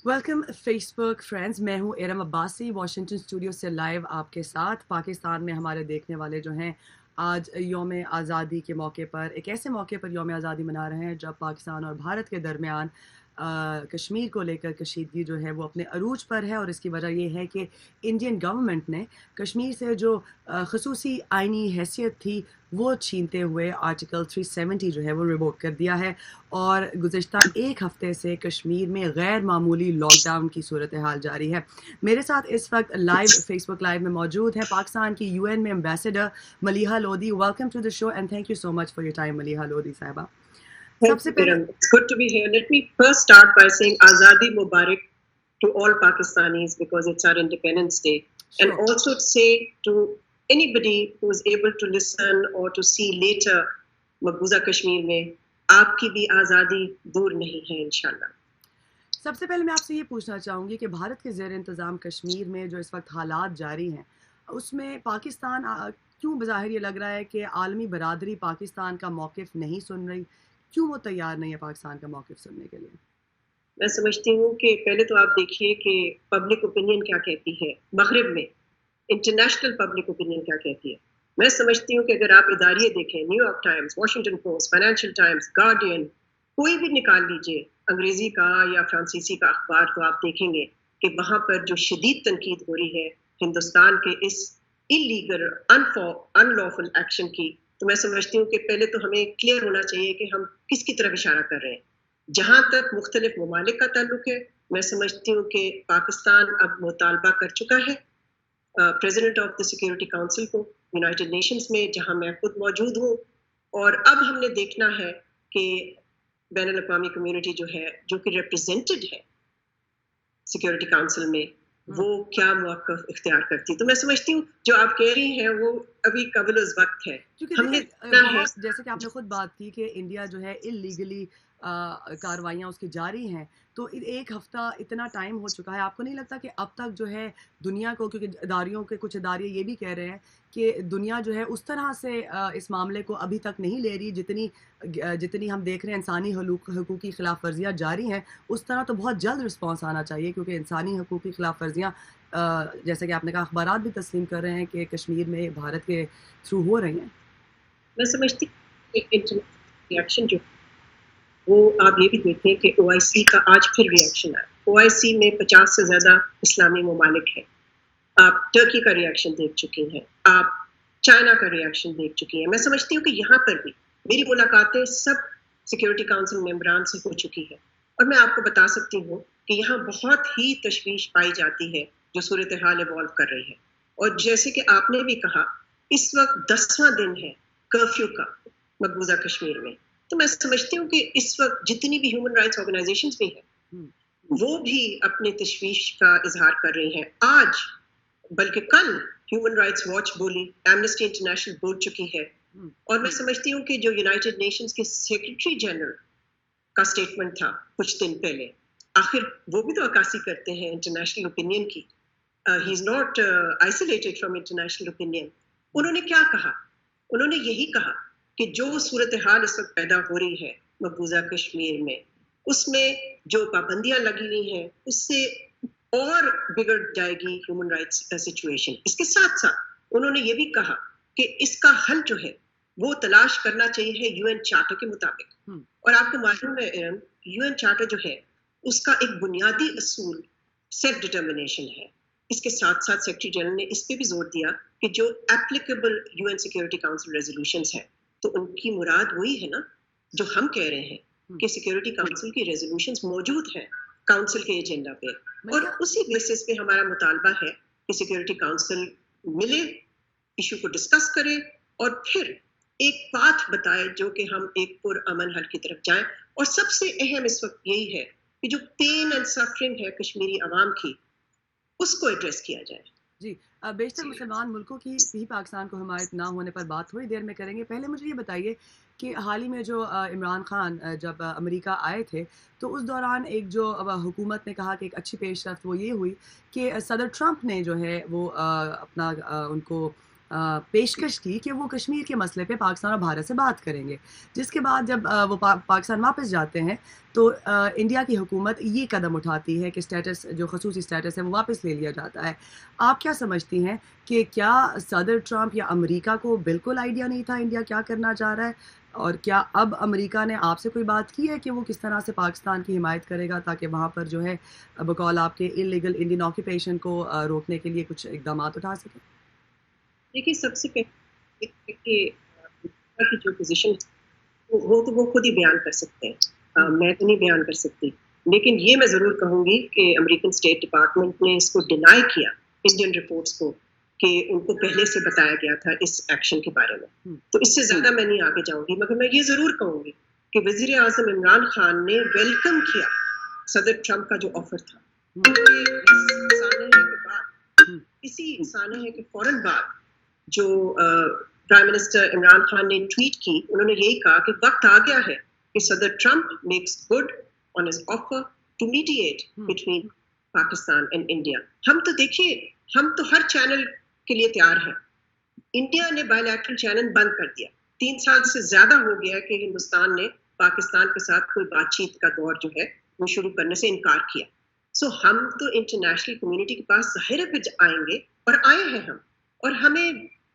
Welcome face بک friends, میں ہوں Iram Abbasi, Washington studio سے لائیو آپ کے ساتھ۔ پاکستان میں ہمارے دیکھنے والے جو ہیں آج یوم آزادی کے موقع پر، ایک ایسے موقع پر یوم آزادی منا رہے ہیں جب پاکستان اور بھارت کے درمیان کشمیر کو لے کر کشیدگی جو ہے وہ اپنے عروج پر ہے، اور اس کی وجہ یہ ہے کہ انڈین گورنمنٹ نے کشمیر سے جو خصوصی آئینی حیثیت تھی وہ چھینتے ہوئے آرٹیکل 370 جو ہے وہ ریووک کر دیا ہے، اور گزشتہ ایک ہفتے سے کشمیر میں غیر معمولی لاک ڈاؤن کی صورتحال جاری ہے۔ میرے ساتھ اس وقت لائیو فیس بک لائیو میں موجود ہے پاکستان کی UN میں ambassador Maleeha Lodhi. Welcome to the show and thank you so much for your time Maleeha Lodhi صاحبہ۔ سب سے پہلے It's good to be here. Let me first start by saying Azadi Mubarak to all Pakistanis because it's our Independence Day. Sure. And also say to anybody who is able to listen or to see later Maqbooza Kashmir mein, آپ کی بھی آزادی دور نہیں ہے انشاءاللہ۔ سب سے پہلے میں آپ سے یہ پوچھنا چاہوں گی کہ بھارت کے زیر انتظام کشمیر میں جو اس وقت حالات جاری ہیں، اس میں پاکستان کیوں بظاہر یہ لگ رہا ہے کہ عالمی برادری پاکستان کا موقف نہیں سن رہی؟ کیوں وہ تیار نہیں ہے پاکستان کا موقف سننے کے لیے؟ میں سمجھتی ہوں کہ پہلے تو آپ دیکھیے کہ پبلک اوپینین کیا کہتی ہے مغرب میں، انٹرنیشنل پبلک اوپینین کیا کہتی ہے۔ میں سمجھتی ہوں کہ اگر آپ اداریے دیکھیں، new York Times, Washington post, financial Times, guardian, کوئی بھی نکال لیجئے انگریزی کا یا فرانسیسی کا اخبار، تو آپ دیکھیں گے کہ وہاں پر جو شدید تنقید ہو رہی ہے ہندوستان کے اس انلیگل ان لافل ایکشن کی، تو میں سمجھتی ہوں کہ پہلے تو ہمیں کلیئر ہونا چاہیے کہ ہم کس کی طرف اشارہ کر رہے ہیں۔ جہاں تک مختلف ممالک کا تعلق ہے، میں سمجھتی ہوں کہ پاکستان اب مطالبہ کر چکا ہے president of the security council کو، یونائٹڈ نیشنز میں، جہاں میں خود موجود ہوں، اور اب ہم نے دیکھنا ہے کہ بین الاقوامی کمیونٹی جو ہے، جو کہ ریپرزینٹڈ ہے سیکورٹی کاؤنسل میں، وہ کیا موقف اختیار کرتی۔ تو میں سمجھتی ہوں جو آپ کہہ رہی ہیں وہ ابھی قبل از وقت ہے۔ ہم نے جیسے کہ آپ نے خود بات کی کہ انڈیا جو ہے انلیگلی کارروائیاں اس کی جاری ہیں، تو ایک ہفتہ اتنا ٹائم ہو چکا ہے، آپ کو نہیں لگتا کہ اب تک جو ہے دنیا کو، کیونکہ اداریوں کے کچھ ادارے یہ بھی کہہ رہے ہیں کہ دنیا جو ہے اس طرح سے اس معاملے کو ابھی تک نہیں لے رہی، جتنی ہم دیکھ رہے ہیں انسانی حقوقی خلاف ورزیاں جاری ہیں، اس طرح تو بہت جلد رسپانس آنا چاہیے، کیونکہ انسانی حقوقی خلاف ورزیاں جیسے کہ آپ نے کہا اخبارات بھی تسلیم کر رہے ہیں کہ کشمیر میں بھارت کے تھرو ہو رہی ہیں۔ میں سمجھتی ہوں کہ انٹرنیشنل ریئیکشن جو وہ آپ یہ بھی دیکھیں کہ OIC کا آج پھر ریئیکشن آیا۔ OIC میں 50 سے زیادہ اسلامی ممالک ہیں۔ آپ ٹرکی کا ریئیکشن دیکھ چکی ہیں، آپ چائنا کا ریئیکشن دیکھ چکی ہیں۔ میں سمجھتی ہوں کہ یہاں پر بھی میری ملاقاتیں سب سیکورٹی کاؤنسل ممبران سے ہو چکی ہے، اور میں آپ کو بتا سکتی ہوں کہ یہاں بہت ہی تشویش پائی جاتی ہے جو صورتحال ایوالو کر رہی ہے۔ اور جیسے کہ آپ نے بھی کہا، اس وقت 10واں دن ہے کرفیو کا مقبوضہ کشمیر میں، تو میں سمجھتی ہوں کہ اس وقت جتنی بھی ہیومن رائٹس آرگنائزیشنز بھی ہیں وہ بھی اپنے تشویش کا اظہار کر رہی ہیں۔ آج بلکہ کل ہیومن رائٹس واچ بولی، ایمنسٹی انٹرنیشنل بول چکی ہے، اور میں سمجھتی ہوں کہ جو یونائٹڈ نیشنز کے سیکرٹری جنرل کا سٹیٹمنٹ تھا کچھ دن پہلے، آخر وہ بھی تو عکاسی کرتے ہیں انٹرنیشنل اوپینین کی۔ He is not isolated from international opinion. انہوں نے کیا کہا؟ انہوں نے یہی کہا کہ جو صورتحال اس وقت پیدا ہو رہی ہے مقبوضہ کشمیر میں، اس میں جو پابندیاں لگی ہوئی ہیں اس سے اور بگڑ جائے گی ہیومن رائٹس سچویشن۔ اس کے ساتھ ساتھ انہوں نے یہ بھی کہا کہ اس کا حل جو ہے وہ تلاش کرنا چاہیے UN چارٹر کے مطابق۔ اور آپ کو معلوم ہے UN چارٹر جو ہے اس کا ایک بنیادی اصول سیلف ڈٹرمنیشن ہے۔ اس کے ساتھ ساتھ سیکرٹری جنرل نے اس پہ بھی زور دیا کہ جو applicable UN security council resolutions ہیں، تو ان کی مراد وہی ہے نا جو ہم کہہ رہے ہیں کہ سیکورٹی کاؤنسل کی ریزولوشنز موجود ہیں کاؤنسل کے ایجنڈا پہ، اور اسی بیسس پہ ہمارا مطالبہ ہے کہ سیکورٹی کاؤنسل ملے، ایشو کو ڈسکس کرے، اور پھر ایک پاتھ بتائے جو کہ ہم ایک پرامن حل کی طرف جائیں۔ اور سب سے اہم اس وقت یہی ہے کہ جو پین اینڈ سفرنگ ہے کشمیری عوام کی، اس کو ایڈریس کیا جائے۔ جی، بیشتر مسلمان ملکوں کی بھی پاکستان کو حمایت نہ ہونے پر بات تھوڑی دیر میں کریں گے۔ پہلے مجھے یہ بتائیے کہ حال ہی میں جو عمران خان جب امریکہ آئے تھے تو اس دوران ایک جو حکومت نے کہا کہ ایک اچھی پیش رفت وہ یہ ہوئی کہ صدر ٹرمپ نے جو ہے وہ اپنا ان کو پیشکش کی کہ وہ کشمیر کے مسئلے پہ پاکستان اور بھارت سے بات کریں گے، جس کے بعد جب وہ پاکستان واپس جاتے ہیں تو انڈیا کی حکومت یہ قدم اٹھاتی ہے کہ اسٹیٹس جو خصوصی اسٹیٹس ہے وہ واپس لے لیا جاتا ہے. آپ کیا سمجھتی ہیں کہ کیا صدر ٹرمپ یا امریکہ کو بالکل آئیڈیا نہیں تھا انڈیا کیا کرنا چاہ رہا ہے، اور کیا اب امریکہ نے آپ سے کوئی بات کی ہے کہ وہ کس طرح سے پاکستان کی حمایت کرے گا تاکہ وہاں پر جو ہے بقول آپ کے انلیگل انڈین آکوپیشن کو روکنے کے لیے کچھ اقدامات اٹھا سکیں؟ دیکھیے، سب سے پہلے کہ امریکہ کی جو پوزیشن وہ تو وہ خود ہی بیان کر سکتے ہیں، میں تو نہیں بیان کر سکتی. لیکن یہ میں ضرور کہوں گی کہ امریکن اسٹیٹ ڈپارٹمنٹ نے اس کو ڈینائی کیا انڈین رپورٹس کو کہ ان کو پہلے سے بتایا گیا تھا اس ایکشن کے بارے میں. تو اس سے زیادہ میں نہیں آگے جاؤں گی، مگر میں یہ ضرور کہوں گی کہ وزیر اعظم عمران خان نے ویلکم کیا صدر ٹرمپ کا جو آفر تھا. اسی سانحے کے فوراً بعد جو پرائم منسٹر عمران خان نے ٹویٹ کی، انہوں نے یہی کہا کہ وقت آ گیا ہے کہ صدر Trump makes good on his offer to mediate between Pakistan and India. ہم تو دیکھیے، ہم تو ہر چینل کے لیے تیار ہیں. انڈیا نے بائی لیٹرل چینل بند کر دیا. 3 سال سے زیادہ ہو گیا کہ ہندوستان نے پاکستان کے ساتھ کوئی بات چیت کا دور جو ہے وہ شروع کرنے سے انکار کیا. سو ہم تو انٹرنیشنل کمیونٹی کے پاس ظاہر ہے پھر آئیں گے، اور آئے ہیں ہم، اور ہمیں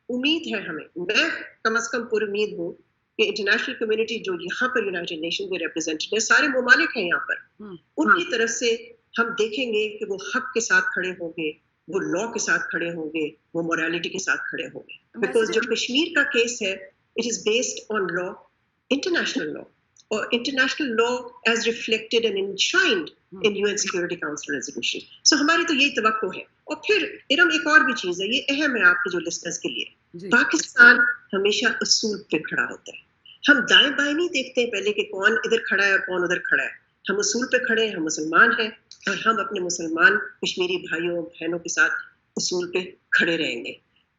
امید ہے، میں کم از کم پر امید ہوں کہ انٹرنیشنل کمیونٹی جو یہاں پر یونائٹڈ نیشن میں ریپرزینٹڈ ہے، سارے ممالک ہیں یہاں پر، ان کی طرف سے ہم دیکھیں گے کہ وہ حق کے ساتھ کھڑے ہوں گے، وہ لا کے ساتھ کھڑے ہوں گے، وہ موریلٹی کے ساتھ کھڑے ہوں گے. بیکاز جو کشمیر کا کیس ہے it is based on law, international law, اور international law as reflected and enshrined in UN security council resolution. So ہماری تو یہی توقع ہے. اور پھر ارم ایک اور بھی چیز ہے، یہ اہم ہے آپ کے جو لسنرز کے لیے، پاکستان ہمیشہ اصول پہ کھڑا ہوتا ہے. ہم دائیں بائیں نہیں دیکھتے ہیں پہلے کہ کون ادھر کھڑا ہے اور کون ادھر کھڑا ہے. ہم اصول پہ کھڑے ہیں، ہم مسلمان ہیں، اور ہم اپنے مسلمان کشمیری بھائیوں بہنوں کے ساتھ اصول پہ کھڑے رہیں گے.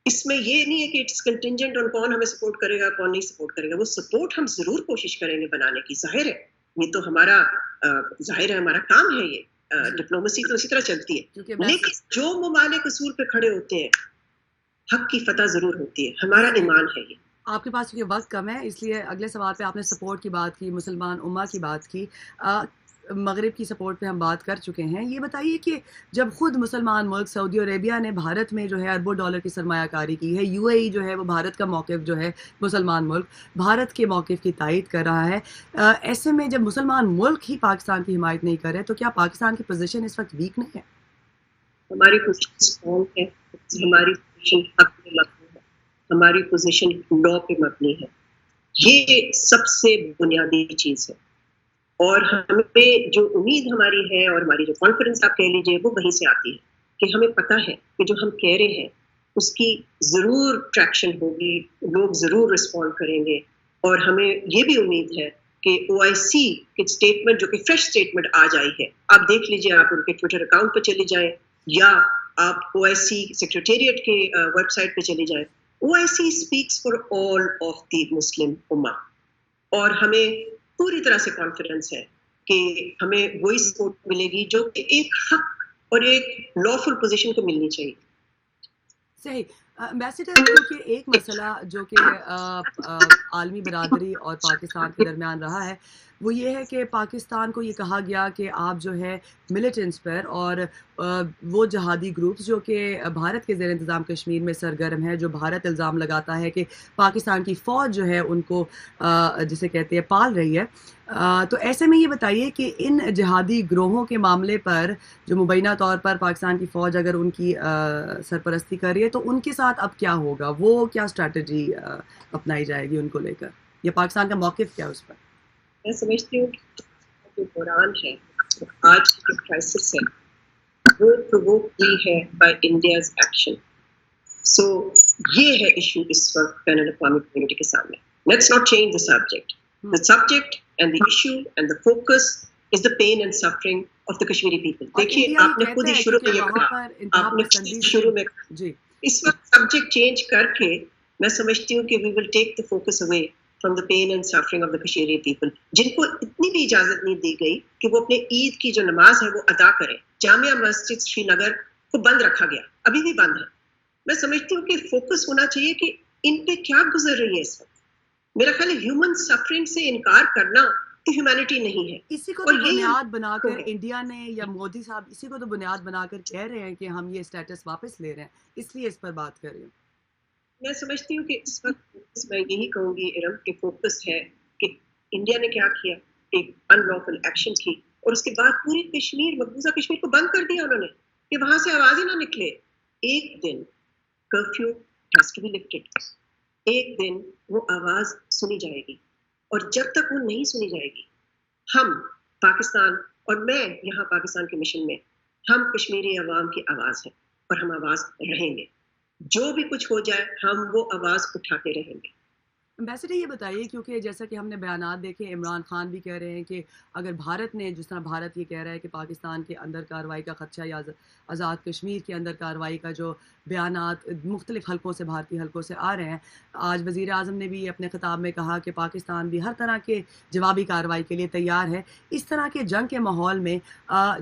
اس میں یہ نہیں ہے کہ اٹس کنٹینجنٹ اور کون ہمیں سپورٹ کرے گا کون نہیں سپورٹ کرے گا. وہ سپورٹ ہم ضرور کوشش کریں گے بنانے کی. ظاہر ہے یہ تو ہمارا کام ہے، یہ ڈپلومیسی تو اسی طرح چلتی ہے. لیکن جو ممالک اصول پہ کھڑے ہوتے ہیں حق کی فتح ضرور ہوتی ہے. ہمارا ایمان ہے یہ. آپ کے پاس کیونکہ وقت کم ہے اس لیے اگلے سوال پہ آپ نے سپورٹ کی بات کی، مسلمان امہ کی بات کی، مغرب کی سپورٹ پہ ہم بات کر چکے ہیں. یہ بتائیے کہ جب خود مسلمان ملک سعودی عربیہ نے بھارت میں جو ہے اربوں ڈالر کی سرمایہ کاری کی ہے، UAE جو ہے وہ بھارت کا موقف جو ہے، مسلمان ملک بھارت کے موقف کی تائید کر رہا ہے، ایسے میں جب مسلمان ملک ہی پاکستان کی حمایت نہیں کر رہے تو کیا پاکستان کی پوزیشن اس وقت ویک نہیں ہے؟ ہماری پوزیشن اسٹرانگ ہے، ہماری پوزیشن حق پہ مبنی ہے، ہماری پوزیشن لا پہ مبنی ہے. یہ سب سے بنیادی چیز ہے. اور ہمیں جو امید ہماری ہے اور ہماری جو کانفیڈنس آپ کہہ لیجیے وہ وہیں سے آتی ہے کہ ہمیں پتہ ہے کہ جو ہم کہہ رہے ہیں اس کی ضرور ٹریکشن ہوگی، لوگ ضرور رسپونڈ کریں گے. اور ہمیں یہ بھی امید ہے کہ OIC کی اسٹیٹمنٹ جو کہ فریش اسٹیٹمنٹ آج آئی ہے، آپ دیکھ لیجیے، آپ ان کے ٹویٹر اکاؤنٹ پہ چلے جائیں یا آپ OIC سیکریٹریٹ کے ویب سائٹ پہ چلے جائیں. OIC speaks for all of the Muslim ummah. اور ہمیں پوری طرح سے کانفیڈنس ہے کہ ہمیں وہی سپورٹ ملے گی جو کہ ایک حق اور ایک لافل پوزیشن کو ملنی چاہیے. صحیح. ایمبیسڈر، کیونکہ ایک مسئلہ جو کہ عالمی برادری اور پاکستان کے درمیان رہا ہے وہ یہ ہے کہ پاکستان کو یہ کہا گیا کہ آپ جو ہے ملیٹنٹس پر اور وہ جہادی گروپس جو کہ بھارت کے زیر انتظام کشمیر میں سرگرم ہے، جو بھارت الزام لگاتا ہے کہ پاکستان کی فوج جو ہے ان کو جسے کہتے ہیں پال رہی ہے، تو ایسے میں یہ بتائیے کہ ان جہادی گروہوں کے معاملے پر جو مبینہ طور پر پاکستان کی فوج اگر ان کی سرپرستی کر رہی ہے تو ان کے ساتھ اب کیا ہوگا، وہ کیا اسٹریٹجی اپنائی جائے گی ان کو لے کر، یا پاکستان کا موقف کیا اس پر؟ میں سمجھتی ہوں کہ جو بحران ہے، آج کی جو کرائسس ہے وہ پرووک ہوئی ہے بائی انڈیاز ایکشن. سو یہ ہے ایشو اس وقت بین الاقوامی کمیونٹی کے سامنے. Let's not change the subject. The subject and the issue and the focus is the pain and suffering of the Kashmiri people. دیکھیے آپ نے خود ہی شروع میں یہ کہا، آپ نے خود ہی شروع میں اس وقت سبجیکٹ چینج کر کے میں سمجھتی ہوں کہ we will take the focus away from the pain and suffering of the Kashmiri people, جن کو اتنی بھی اجازت نہیں دی گئی کہ وہ اپنے عید کی جو نماز ہے وہ ادا کریں. جامعہ مسجد شری نگر کو بند رکھا گیا، ابھی بھی بند ہے. میں سمجھتی ہوں کہ فوکس ہونا چاہیے کہ ان پہ کیا گزر رہی ہے اس وقت. میرا خیال ہے ہیومن سفرنگ سے انکار کرنا تو ہیومینٹی نہیں ہے. اسی کو اور تو یہی بنیاد بنا کو کر ہے. انڈیا نے یا مودی صاحب اسی کو تو بنیاد بنا کر کہہ رہے ہیں کہ ہم یہ اسٹیٹس واپس لے رہے ہیں, اس لیے اس پر بات کر رہی ہوں. میں سمجھتی ہوں کہ اس وقت میں یہی کہوں گی ارم کہ فوکس ہے کہ انڈیا نے کیا کیا, ایک ان لافل ایکشن کی اور اس کے بعد پوری کشمیر, مقبوضہ کشمیر کو بند کر دیا انہوں نے کہ وہاں سے آواز ہی نہ نکلے. ایک دن curfew has to be lifted, ایک دن وہ آواز سنی جائے گی, اور جب تک وہ نہیں سنی جائے گی ہم پاکستان, اور میں یہاں پاکستان کے مشن میں, ہم کشمیری عوام کی آواز ہیں اور ہم آواز رہیں گے. جو بھی کچھ ہو جائے ہم وہ آواز اٹھاتے رہیں گے. امبیسڈر یہ بتائیے, کیونکہ جیسا کہ ہم نے بیانات دیکھے, عمران خان بھی کہہ رہے ہیں کہ اگر بھارت نے, جس طرح بھارت یہ کہہ رہا ہے کہ پاکستان کے اندر کارروائی کا خدشہ یا آزاد کشمیر کے اندر کارروائی کا جو بیانات مختلف حلقوں سے, بھارتی حلقوں سے آ رہے ہیں, آج وزیر اعظم نے بھی اپنے خطاب میں کہا کہ پاکستان بھی ہر طرح کے جوابی کارروائی کے لیے تیار ہے. اس طرح کے جنگ کے ماحول میں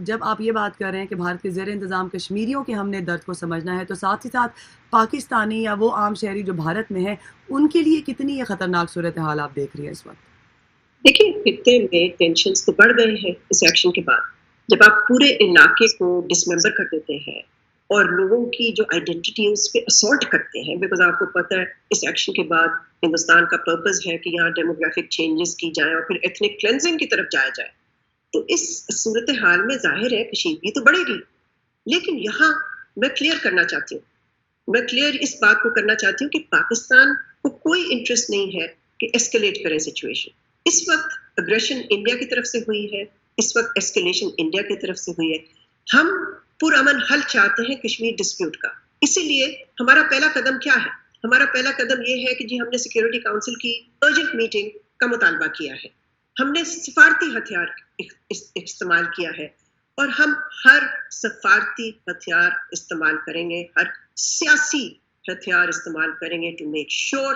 جب آپ یہ بات کر رہے ہیں کہ بھارت کے زیر انتظام کشمیریوں کے ہم نے درد کو سمجھنا ہے, تو ساتھ ہی ساتھ پاکستانی یا وہ عام شہری جو بھارت میں ہے, ان کے لیے کتنی یہ خطرناک صورتحال آپ دیکھ رہی ہیں اس وقت؟ دیکھیں خطے میں ٹینشنز تو بڑھ گئے ہیں اس ایکشن کے بعد. جب آپ پورے علاقے کو ڈسممبر کر دیتے ہیں اور لوگوں کی جو آئیڈینٹی ہے اس پہ اسالٹ کرتے ہیں, بیکاز آپ کو پتہ ہے اس ایکشن کے بعد ہندوستان کا پرپز ہے کہ یہاں ڈیموگرافک چینجز کی جائیں اور پھر ایتھنک کلینزنگ کی طرف جایا جائے, تو اس صورتحال میں ظاہر ہے کشیدگی تو بڑھے گی. لیکن یہاں میں کلیئر کرنا چاہتی ہوں, میں کلیئر اس بات کو کرنا چاہتی ہوں کہ پاکستان کو کوئی انٹرسٹ نہیں ہے کہ ایسکلیٹ کرے سچویشن. اس وقت اگریشن انڈیا کی طرف سے ہوئی ہے, اس وقت ایسکلیشن انڈیا کی طرف سے ہوئی ہے. ہم پرامن حل چاہتے ہیں کشمیر ڈسپیوٹ کا. اسی لیے ہمارا پہلا قدم کیا ہے؟ ہمارا پہلا قدم یہ ہے کہ جی ہم نے سیکیورٹی کاؤنسل کی ارجنٹ میٹنگ کا مطالبہ کیا ہے, ہم نے سفارتی ہتھیار استعمال کیا ہے, اور ہم ہر سفارتی ہتھیار استعمال کریں گے, ہر سیاسی ہتھیار استعمال کریں گے ٹو میک شیور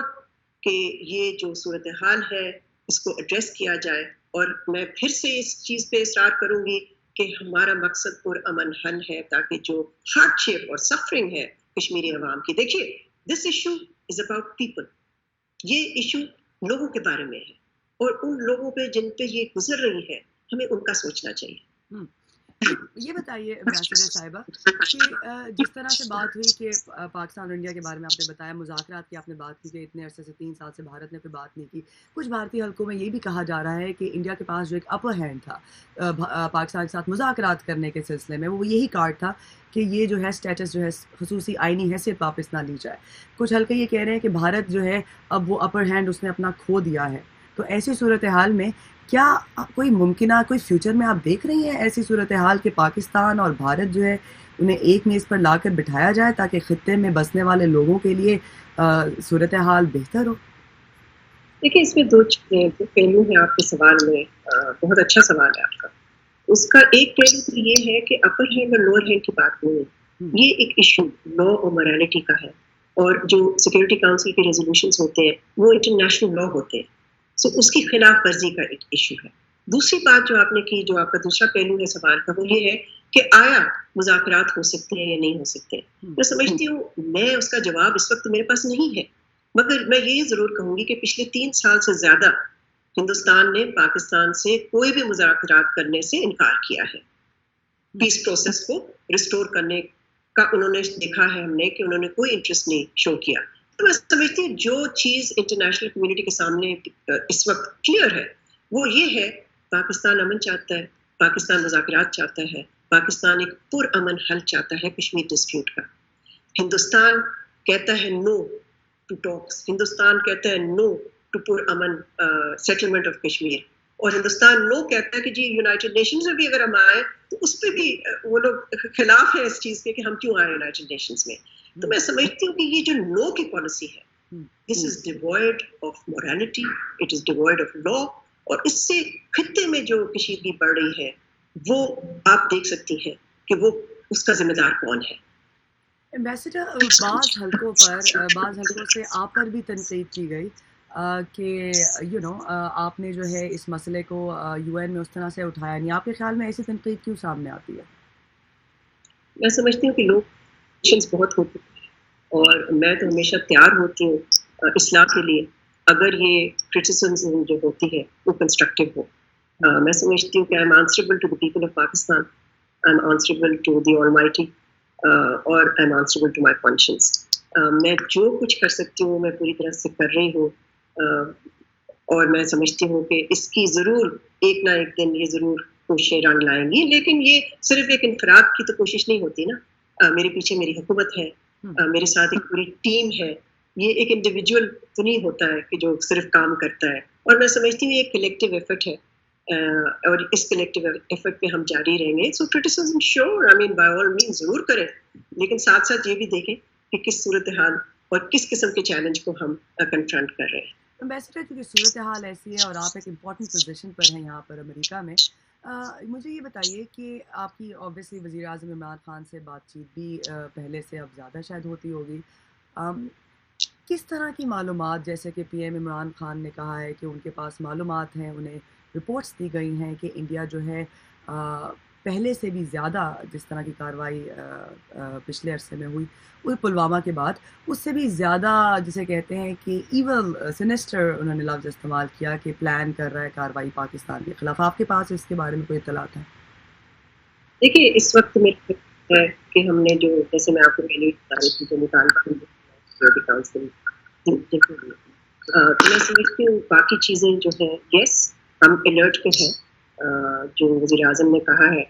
کہ یہ جو صورتحال ہے اس کو ایڈریس کیا جائے. اور میں پھر سے اس چیز پہ اصرار کروں گی کہ ہمارا مقصد پرامن حل ہے, تاکہ جو ہارڈ شپ اور سفرنگ ہے کشمیری عوام کی, دیکھیے this issue is about people, یہ ایشو لوگوں کے بارے میں ہے, اور ان لوگوں پہ جن پہ یہ گزر رہی ہے ہمیں ان کا سوچنا چاہیے. یہ بتائیے امبیسڈر صاحبہ کہ جس طرح سے بات ہوئی کہ پاکستان اور انڈیا کے بارے میں آپ نے بتایا, مذاکرات کی آپ نے بات کی کہ اتنے عرصے سے 3 سال سے بھارت نے کوئی بات نہیں کی. کچھ بھارتی حلقوں میں یہ بھی کہا جا رہا ہے کہ انڈیا کے پاس جو ایک اپر ہینڈ تھا پاکستان کے ساتھ مذاکرات کرنے کے سلسلے میں, وہ یہی کارڈ تھا کہ یہ جو ہے اسٹیٹس جو ہے خصوصی آئینی حیثیت واپس نہ لی جائے. کچھ حلقے یہ کہہ رہے ہیں کہ بھارت جو ہے اب وہ اپر ہینڈ اس نے اپنا کھو دیا ہے. تو ایسی صورتحال میں کیا کوئی ممکنہ کوئی فیوچر میں آپ دیکھ رہی ہیں ایسی صورتحال کہ پاکستان اور بھارت جو ہے انہیں ایک میز پر لا کر بٹھایا جائے تاکہ خطے میں بسنے والے لوگوں کے لیے صورتحال بہتر ہو؟ دیکھیں اس میں دو چیزیں, دو پہلو ہیں آپ کے سوال میں. بہت اچھا سوال ہے آپ کا. اس کا ایک پہلو تو یہ ہے کہ اپر ہینڈ اور لوور ہینڈ کی بات نہیں ہے, یہ ایک ایشو لا اور مورالٹی کا ہے, اور جو سیکورٹی کاؤنسل کے ریزولوشنز ہوتے ہیں وہ انٹرنیشنل لا ہوتے ہیں, سو اس کی خلاف ورزی کا ایک ایشو ہے. دوسری بات جو آپ نے کی, جو آپ کا دوسرا پہلو ہے سوال کا, وہ یہ ہے کہ آیا مذاکرات ہو سکتے ہیں یا نہیں ہو سکتے. میں سمجھتی ہوں میں اس کا جواب اس وقت میرے پاس نہیں ہے, مگر میں یہ ضرور کہوں گی کہ پچھلے 3 سال سے زیادہ ہندوستان نے پاکستان سے کوئی بھی مذاکرات کرنے سے انکار کیا ہے. پیس پروسیس کو ریسٹور کرنے کا انہوں نے دیکھا ہے ہم نے کہ انہوں نے کوئی انٹرسٹ نہیں شو کیا. تو میں سمجھتی ہوں جو چیز انٹرنیشنل کمیونٹی کے سامنے اس وقت کلیئر ہے وہ یہ ہے, پاکستان امن چاہتا ہے, پاکستان مذاکرات چاہتا ہے, پاکستان ایک پرامن حل چاہتا ہے کشمیر ڈسپیوٹ کا. ہندوستان کہتا ہے نو ٹو ٹاکس, ہندوستان کہتا ہے نو ٹو پرامن سیٹلمنٹ آف کشمیر, اور ہندوستان نو کہتا ہے کہ جی یونائٹڈ نیشنز میں بھی اگر ہم آئیں تو اس پہ بھی وہ لوگ خلاف ہیں اس چیز کے کہ ہم کیوں آئیں یونائٹڈ نیشنز میں. تو میں سمجھتی ہوں کہ یہ جو نو کی پالیسی ہے this is devoid of morality, it is devoid of law, اور اس سے خطے میں جو کشیدگی بڑھ رہی ہے وہ آپ دیکھ سکتی ہیں کہ وہ اس کا ذمہ دار کون ہے. ایمبیسڈر بعض حلقوں سے آپ پر بھی تنقید کی گئی کہ آپ نے جو ہے اس مسئلے کو یو این میں اس طرح سے اٹھایا نہیں. آپ کے خیال میں ایسی تنقید کیوں سامنے آتی ہے؟ میں سمجھتی ہوں کہ لوگ بہت ہوتے ہیں اور میں تو ہمیشہ تیار ہوتی ہوں اصلاح کے لیے اگر یہ کرٹیسزم جو ہوتی ہے وہ کنسٹرکٹیو ہو. میں سمجھتی ہوں کہ I am answerable to the people of Pakistan, I am answerable to the almighty, اور I am answerable to my conscience. میں جو کچھ کر سکتی ہوں میں پوری طرح سے کر رہی ہوں, اور میں سمجھتی ہوں کہ اس کی ضرور ایک نہ ایک دن یہ ضرور کوششیں رنگ لائیں گی, لیکن یہ صرف ایک انفراد کی تو کوشش نہیں ہوتی نا. میرے پیچھے میری حکومت ہے, میرے ساتھ ایک پوری ٹیم ہے. یہ ایک انڈیویجول تو نہیں ہوتا ہے کہ جو صرف کام کرتا ہے, اور میں سمجھتی ہوں یہ ایک کلیکٹیو ایفرٹ ہے, اور اس کلیکٹیو ایفرٹ پہ ہم جاری رہیں گے. So criticism sure, I mean by all means ضرور کریں, لیکن ساتھ ساتھ یہ بھی دیکھیں کہ کس صورتحال اور کس قسم کے چیلنج کو ہم کنفرنٹ کر رہے ہیں. امبیسڈر کیونکہ صورتحال ایسی ہے اور آپ ایک امپورٹنٹ پوزیشن پر ہیں یہاں پر امریکہ میں, مجھے یہ بتائیے کہ آپ کی اوبویسلی وزیر اعظم عمران خان سے بات چیت بھی پہلے سے اب زیادہ شاید ہوتی ہوگی. کس طرح کی معلومات, جیسے کہ پی ایم عمران خان نے کہا ہے کہ ان کے پاس معلومات ہیں, انہیں رپورٹس دی گئی ہیں کہ انڈیا جو ہے پہلے سے بھی زیادہ جس طرح کی کارروائی پچھلے عرصے میں ہوئی وہ پلوامہ کے بعد, اس سے بھی زیادہ جسے کہتے ہیں کہ ایول سینسٹر انہوں نے لفظ استعمال کیا کہ پلان کر رہا ہے کارروائی پاکستان کے خلاف. آپ کے پاس اس کے بارے میں کوئی اطلاعات ہیں؟ دیکھیے اس وقت میرے ہے کہ ہم نے جو, جیسے میں آپ کو پہلے بتا رہی تھی, جو مطالبہ سیکورٹی کاؤنسل, تو میں سمجھتی ہوں باقی چیزیں جو ہیں, یس ہم الرٹ پہ ہیں. جو وزیر اعظم نے کہا ہے,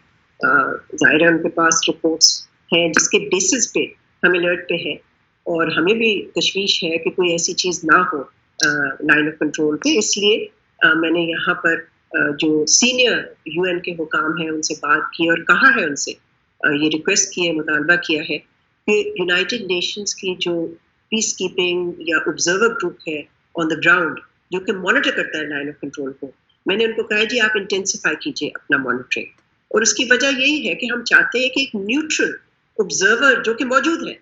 ظاہر ہے ان کے پاس رپورٹس ہیں جس کے بیسس پہ ہم الرٹ پہ ہیں, اور ہمیں بھی تشویش ہے کہ کوئی ایسی چیز نہ ہو لائن آف کنٹرول پہ. اس لیے میں نے یہاں پر جو سینئر یو این کے حکام ہیں ان سے بات کی اور کہا ہے, ان سے یہ ریکویسٹ کی ہے, مطالبہ کیا ہے کہ یونائٹڈ نیشنز کی جو پیس کیپنگ یا آبزرور گروپ ہے آن دا گراؤنڈ جو کہ مانیٹر کرتا ہے لائن آف کنٹرول کو, میں نے ان کو کہا جی آپ انٹینسیفائی کیجیے اپنا مانیٹرنگ. اور اس کی وجہ یہی ہے کہ ہم چاہتے ہیں کہ ایک نیوٹرل آبزرور جو کہ موجود ہے,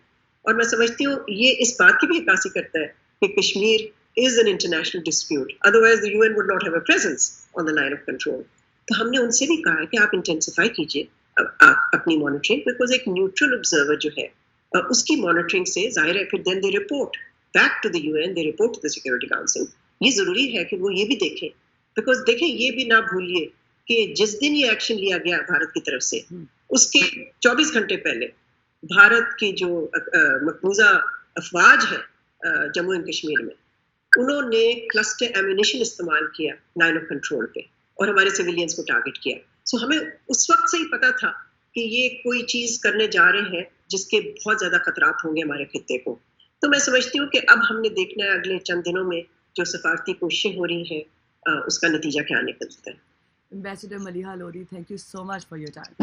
اور میں سمجھتی ہوں یہ اس بات کی بھی عکاسی کرتا ہے کہ Kashmir is an international dispute, otherwise the UN would not have a presence on the line of control. تو ہم نے ان سے بھی کہا ہے کہ آپ انٹینسیفائی کیجیے اپنی مانیٹرنگ, بیکاز ایک نیوٹرل آبزرور جو ہے اس کی مانیٹرنگ سے ظاہر ہے پھر then they report back to the U N, they report to the security council. یہ ضروری ہے کہ وہ یہ بھی دیکھیں, بیکاز دیکھیں یہ بھی نہ بھولیے کہ جس دن یہ ایکشن لیا گیا بھارت کی طرف سے, اس کے 24 گھنٹے پہلے بھارت کی جو مقبوضہ افواج ہے جموں اینڈ کشمیر میں, انہوں نے کلسٹر ایمونیشن استعمال کیا لائن آف کنٹرول پہ اور ہمارے سویلینز کو ٹارگٹ کیا. سو ہمیں اس وقت سے ہی پتا تھا کہ یہ کوئی چیز کرنے جا رہے ہیں جس کے بہت زیادہ خطرات ہوں گے ہمارے خطے کو. تو میں سمجھتی ہوں کہ اب ہم نے دیکھنا ہے اگلے چند دنوں میں جو سفارتی کوششیں ہو رہی ہیں اس کا نتیجہ کیا نکلتا ہے. Ambassador Maliha Lodi, thank you so much for your time.